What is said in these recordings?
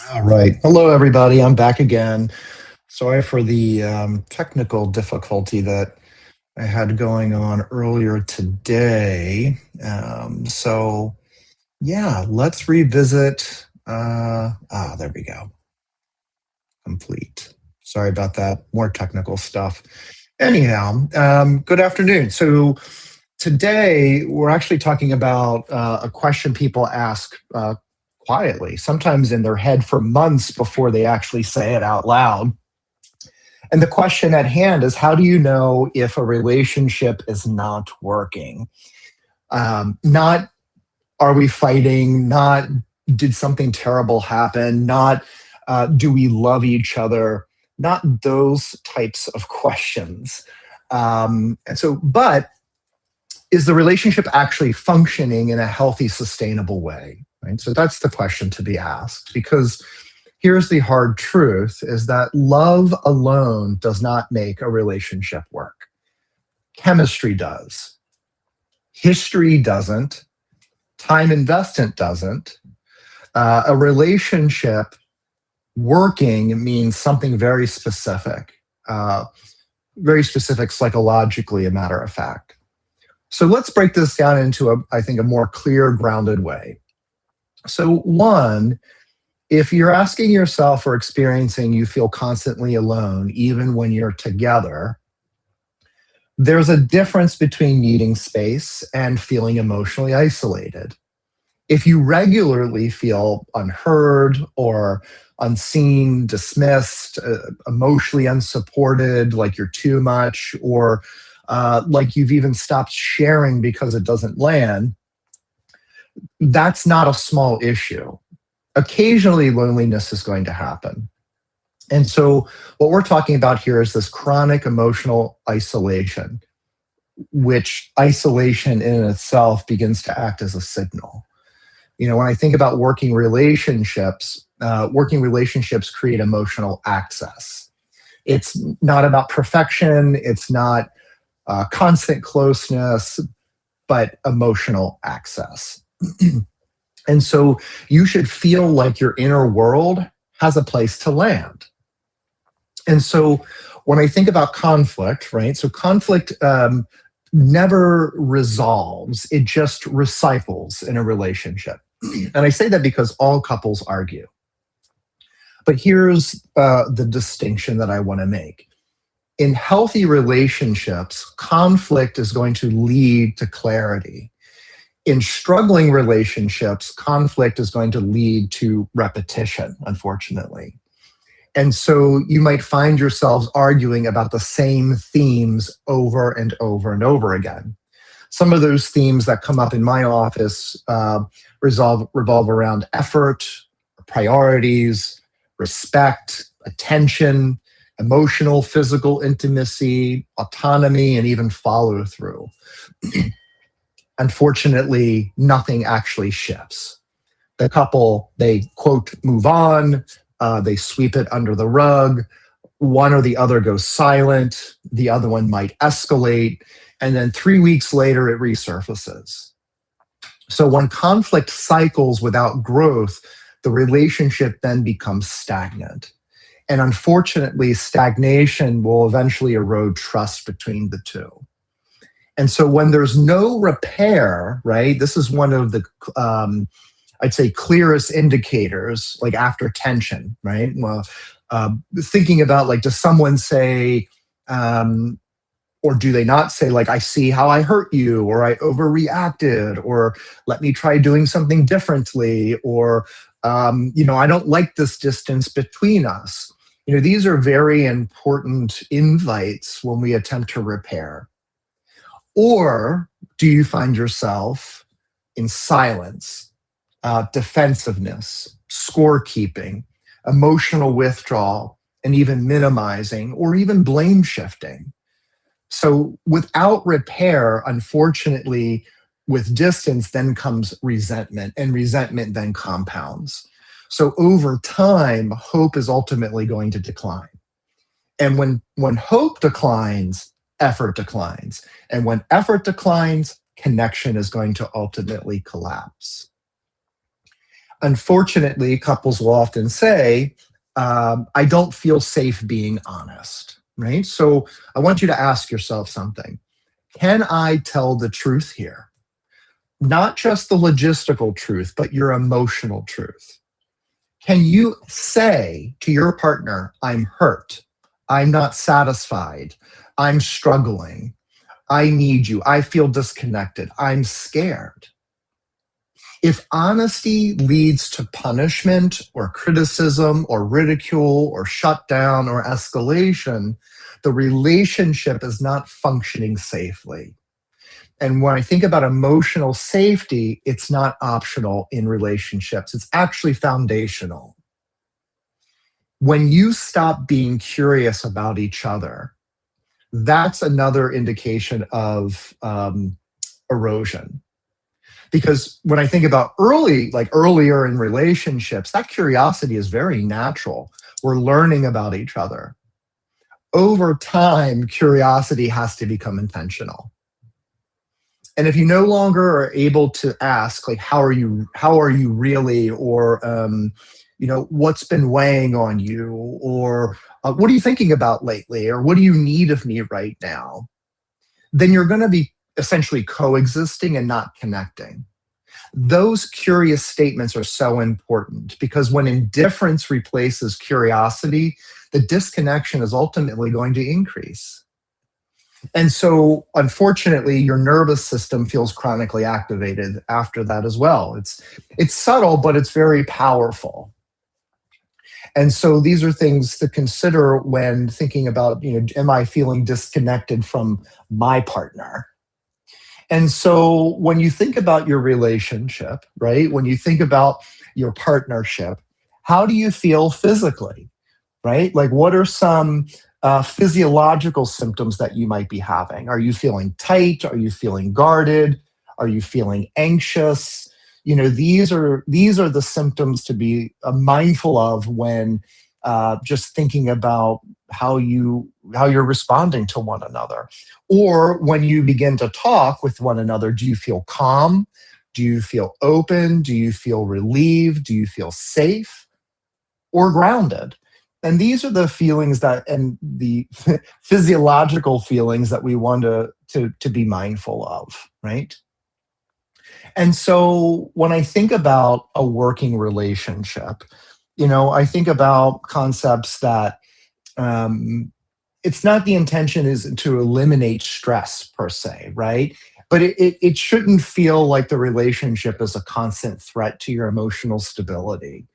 All right. Hello, everybody. I'm back again. Sorry for the technical difficulty that I had going on earlier today. Yeah, let's revisit. There we go. Complete. Sorry about that. More technical stuff. Anyhow, good afternoon. So, today we're actually talking about a question people ask quietly, sometimes in their head for months before they actually say it out loud. And the question at hand is, how do you know if a relationship is not working? Not, are we fighting? Not, did something terrible happen? Not, do we love each other? Not those types of questions. But is the relationship actually functioning in a healthy, sustainable way? Right? So that's the question to be asked, because here's the hard truth is that love alone does not make a relationship work. Chemistry does. History doesn't. Time investment doesn't. A relationship working means something very specific psychologically, a matter of fact. So let's break this down into, I think, a more clear, grounded way. So, one, if you're asking yourself or experiencing you feel constantly alone, even when you're together, there's a difference between needing space and feeling emotionally isolated. If you regularly feel unheard or unseen, dismissed, emotionally unsupported, like you're too much, or like you've even stopped sharing because it doesn't land, that's not a small issue. Occasionally, loneliness is going to happen. And so, what we're talking about here is this chronic emotional isolation, which isolation in itself begins to act as a signal. When I think about working relationships create emotional access. It's not about perfection, it's not constant closeness, but emotional access. And so you should feel like your inner world has a place to land. And so when I think about conflict, right? So conflict never resolves, it just recycles in a relationship. And I say that because all couples argue. But here's the distinction that I want to make. In healthy relationships, conflict is going to lead to clarity. In struggling relationships, conflict is going to lead to repetition, unfortunately. And so you might find yourselves arguing about the same themes over and over and over again. Some of those themes that come up in my office revolve around effort, priorities, respect, attention, emotional, physical intimacy, autonomy, and even follow through. Unfortunately, nothing actually shifts. The couple, they quote, move on, they sweep it under the rug. One or the other goes silent, the other one might escalate, and then 3 weeks later it resurfaces. So when conflict cycles without growth, the relationship then becomes stagnant. And unfortunately, stagnation will eventually erode trust between the two. And so when there's no repair, right, this is one of the, I'd say, clearest indicators, like after tension, right? Well, thinking about, like, does someone say, or do they not say, like, I see how I hurt you, or I overreacted, or let me try doing something differently, or, I don't like this distance between us. These are very important invites when we attempt to repair. Or do you find yourself in silence, defensiveness, scorekeeping, emotional withdrawal, and even minimizing or even blame shifting? So without repair, unfortunately, with distance then comes resentment, and resentment then compounds. So over time, hope is ultimately going to decline. And when hope declines, effort declines. And when effort declines, connection is going to ultimately collapse. Unfortunately, couples will often say, I don't feel safe being honest, right? So I want you to ask yourself something. Can I tell the truth here? Not just the logistical truth, but your emotional truth. Can you say to your partner, I'm hurt, I'm not satisfied, I'm struggling, I need you, I feel disconnected, I'm scared? If honesty leads to punishment or criticism or ridicule or shutdown or escalation, the relationship is not functioning safely. And when I think about emotional safety, it's not optional in relationships, it's actually foundational. When you stop being curious about each other, that's another indication of erosion. Because when I think about earlier in relationships, that curiosity is very natural. We're learning about each other. Over time, curiosity has to become intentional. And if you no longer are able to ask, like, how are you really, or what's been weighing on you, or what are you thinking about lately, or what do you need of me right now, then you're going to be essentially coexisting and not connecting. Those curious statements are so important because when indifference replaces curiosity, the disconnection is ultimately going to increase. And so, unfortunately, your nervous system feels chronically activated after that as well. It's subtle, but it's very powerful. And so, these are things to consider when thinking about, am I feeling disconnected from my partner? And so, when you think about your relationship, right? When you think about your partnership, how do you feel physically? Right? Like, what are some physiological symptoms that you might be having? Are you feeling tight? Are you feeling guarded? Are you feeling anxious? These are the symptoms to be mindful of when just thinking about how you're responding to one another, or when you begin to talk with one another. Do you feel calm? Do you feel open? Do you feel relieved? Do you feel safe or grounded? And these are the feelings and the physiological feelings that we want to be mindful of, right? And so when I think about a working relationship, I think about concepts that it's not the intention is to eliminate stress per se, right? But it shouldn't feel like the relationship is a constant threat to your emotional stability.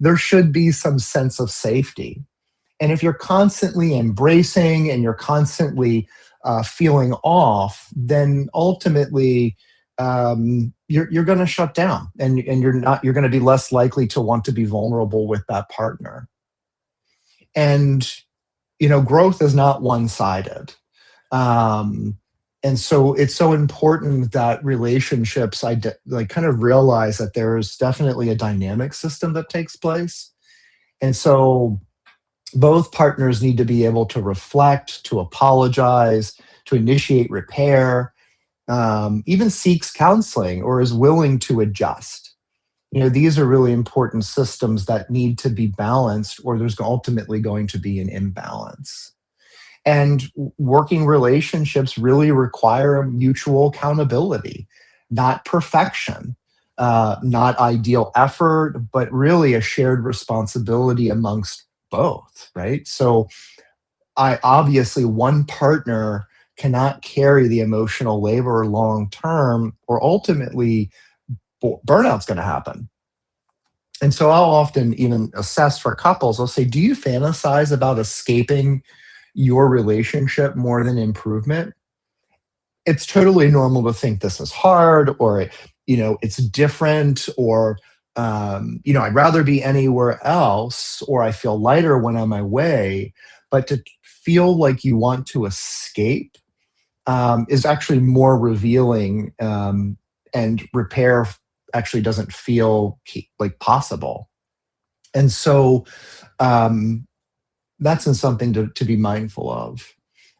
There should be some sense of safety. And if you're constantly embracing and you're constantly feeling off, then ultimately you're going to shut down, and you're going to be less likely to want to be vulnerable with that partner. And growth is not one-sided. Um, and so it's so important that relationships like kind of realize that there's definitely a dynamic system that takes place. And so both partners need to be able to reflect, to apologize, to initiate repair, even seeks counseling or is willing to adjust. These are really important systems that need to be balanced, or there's ultimately going to be an imbalance. And working relationships really require mutual accountability, not perfection, not ideal effort, but really a shared responsibility amongst both, right? So I obviously one partner cannot carry the emotional labor long term, or ultimately burnout's going to happen. And so I'll often even assess for couples, I'll say, do you fantasize about escaping your relationship more than improvement? It's totally normal to think this is hard, or it's different, or I'd rather be anywhere else, or I feel lighter when I'm away. But to feel like you want to escape is actually more revealing, and repair actually doesn't feel like possible. And so that's something to be mindful of.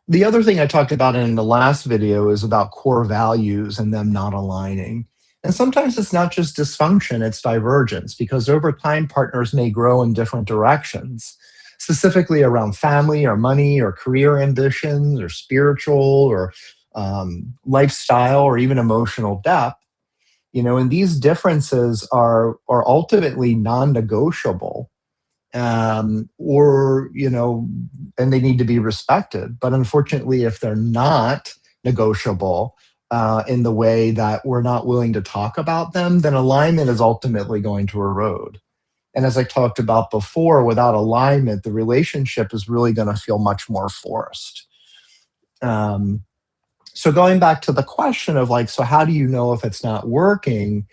The other thing I talked about in the last video is about core values and them not aligning. And sometimes it's not just dysfunction, it's divergence, because over time, partners may grow in different directions, specifically around family or money or career ambitions or spiritual or lifestyle or even emotional depth. And these differences are ultimately non-negotiable, or and they need to be respected. But unfortunately, if they're not negotiable in the way that we're not willing to talk about them, then alignment is ultimately going to erode. And as I talked about before, without alignment, the relationship is really going to feel much more forced. um, so going back to the question of like, so how do you know if it's not working?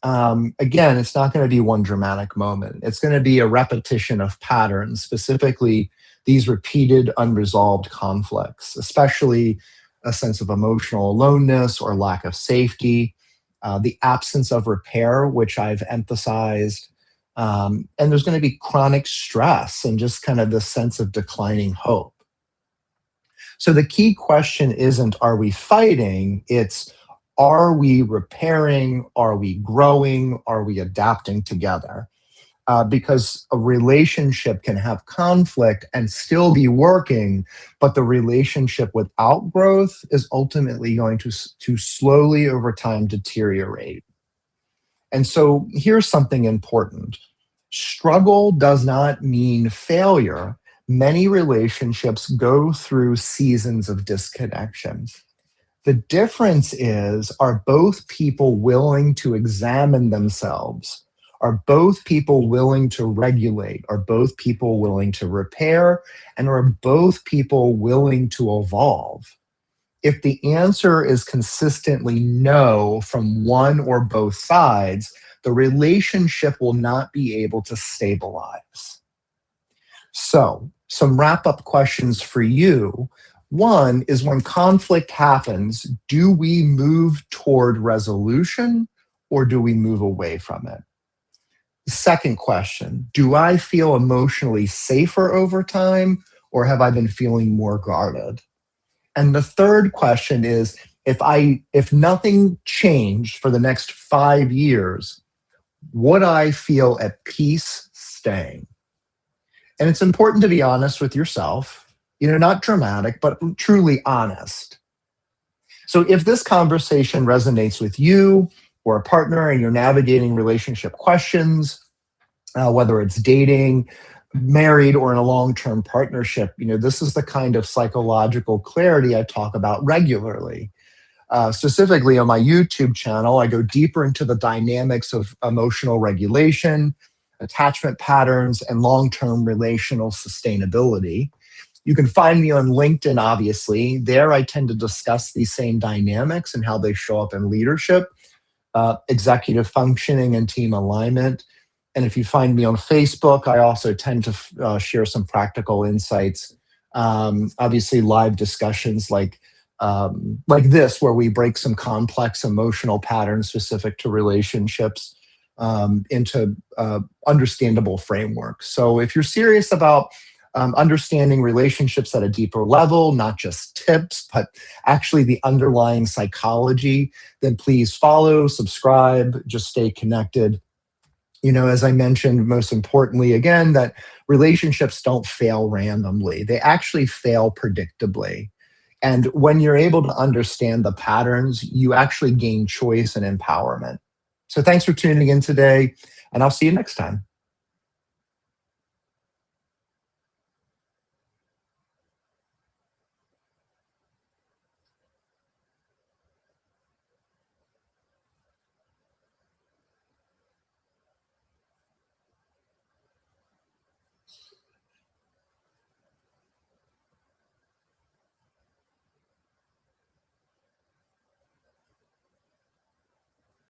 Again, it's not going to be one dramatic moment. It's going to be a repetition of patterns, specifically these repeated unresolved conflicts, especially a sense of emotional aloneness or lack of safety, the absence of repair, which I've emphasized. And there's going to be chronic stress and just kind of this sense of declining hope. So the key question isn't, are we fighting? It's, are we repairing? Are we growing? Are we adapting together? Because a relationship can have conflict and still be working, but the relationship without growth is ultimately going to slowly over time deteriorate. And so here's something important. Struggle does not mean failure. Many relationships go through seasons of disconnection. The difference is, are both people willing to examine themselves? Are both people willing to regulate? Are both people willing to repair? And are both people willing to evolve? If the answer is consistently no from one or both sides, the relationship will not be able to stabilize. So, some wrap up questions for you. One is, when conflict happens, do we move toward resolution or do we move away from it? Second question, do I feel emotionally safer over time, or have I been feeling more guarded? And the third question is, if nothing changed for the next 5 years, would I feel at peace staying? And it's important to be honest with yourself, not dramatic, but truly honest. So if this conversation resonates with you or a partner and you're navigating relationship questions, whether it's dating, married, or in a long-term partnership, this is the kind of psychological clarity I talk about regularly. Specifically on my YouTube channel, I go deeper into the dynamics of emotional regulation, attachment patterns, and long-term relational sustainability. You can find me on LinkedIn, obviously. There, I tend to discuss these same dynamics and how they show up in leadership, executive functioning, and team alignment. And if you find me on Facebook, I also tend to share some practical insights. Obviously, live discussions like this, where we break some complex emotional patterns specific to relationships into understandable frameworks. So if you're serious about understanding relationships at a deeper level, not just tips, but actually the underlying psychology, then please follow, subscribe, just stay connected. As I mentioned, most importantly, again, that relationships don't fail randomly. They actually fail predictably. And when you're able to understand the patterns, you actually gain choice and empowerment. So thanks for tuning in today, and I'll see you next time.